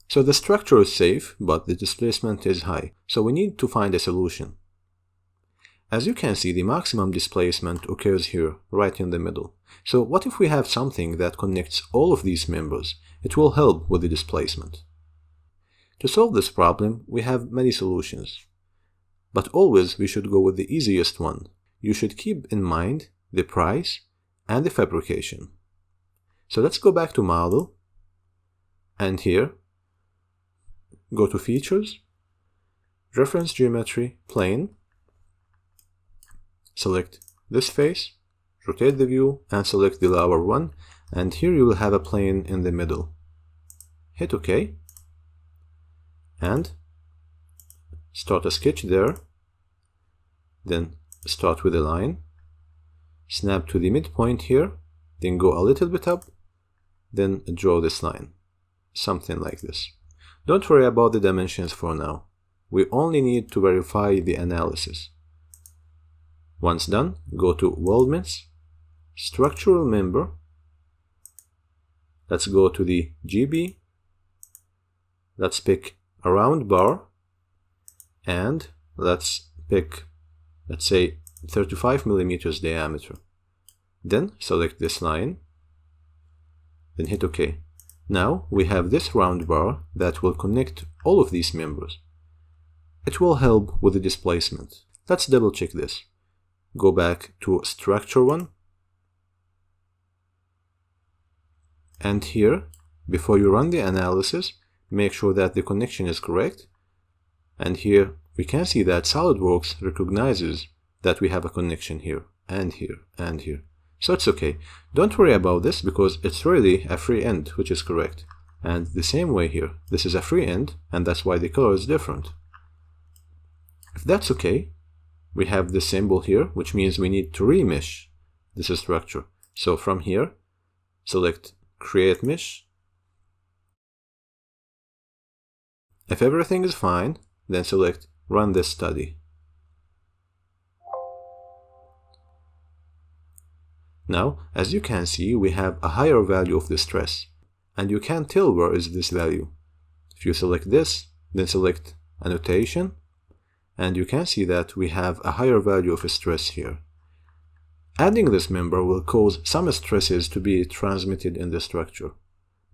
So the structure is safe, but the displacement is high, so we need to find a solution. As you can see, the maximum displacement occurs here, right in the middle. So what if we have something that connects all of these members? It will help with the displacement. To solve this problem, we have many solutions. But always we should go with the easiest one. You should keep in mind the price and the fabrication. So let's go back to Model, and here, go to Features, Reference Geometry, Plane, select this face, rotate the view, and select the lower one, and here you will have a plane in the middle. Hit OK, and start a sketch there, then start with a line, snap to the midpoint here, then go a little bit up, then draw this line, something like this. Don't worry about the dimensions for now, we only need to verify the analysis. Once done, go to Weldments, Structural Member, let's go to the GB, let's pick a round bar, and let's pick, let's say, 35 millimeters diameter. Then select this line, then hit OK. Now we have this round bar that will connect all of these members. It will help with the displacement. Let's double check this. Go back to Structure 1, and here, before you run the analysis, make sure that the connection is correct. And here we can see that SolidWorks recognizes that we have a connection here, and here, and here. So it's okay. Don't worry about this because it's really a free end, which is correct. And the same way here, this is a free end, and that's why the color is different. If that's okay, we have this symbol here, which means we need to remesh this structure. So from here, select Create Mesh. If everything is fine, then select Run this study. Now, as you can see, we have a higher value of the stress, and you can't tell where is this value. If you select this, then select Annotation, and you can see that we have a higher value of stress here. Adding this member will cause some stresses to be transmitted in the structure,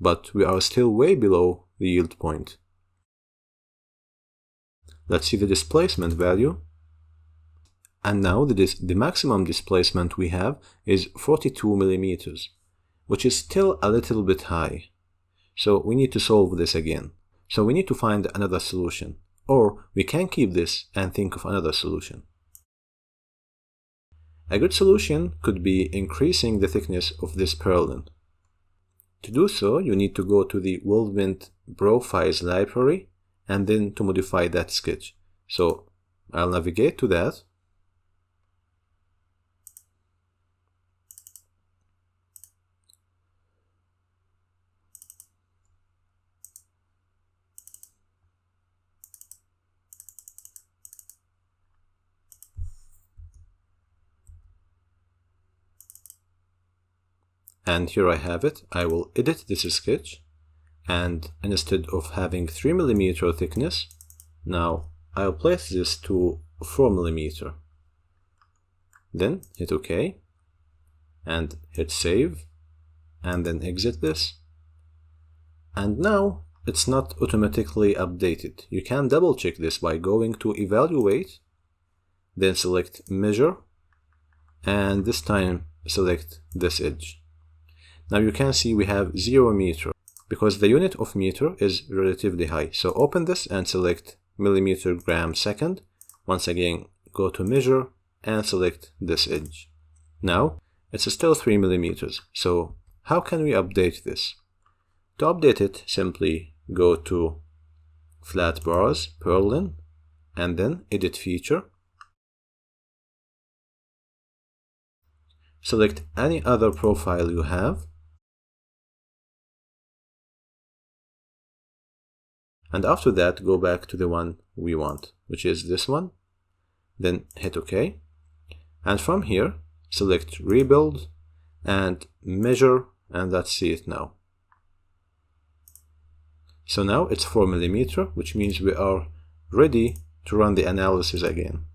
but we are still way below the yield point. Let's see the displacement value. And now the maximum displacement we have is 42 millimeters, which is still a little bit high. So we need to solve this again. So we need to find another solution, or we can keep this and think of another solution. A good solution could be increasing the thickness of this purlin. To do so, you need to go to the Weldment Profiles library and then to modify that sketch. So I'll navigate to that. And here I have it. I will edit this sketch, and instead of having 3 millimeter thickness, now I'll place this to 4 millimeter. Then hit OK, and hit Save, and then exit this. And now it's not automatically updated. You can double check this by going to Evaluate, then select Measure, and this time select this edge. Now you can see we have 0 meter because the unit of meter is relatively high. So open this and select millimeter gram second. Once again, go to Measure and select this edge. Now it's still 3 millimeters. So how can we update this? To update it, simply go to Flat Bars, Purlin, and then Edit Feature. Select any other profile you have. And after that, go back to the one we want, which is this one. Then hit OK. And from here, select Rebuild and Measure, and let's see it now. So now it's 4 mm, which means we are ready to run the analysis again.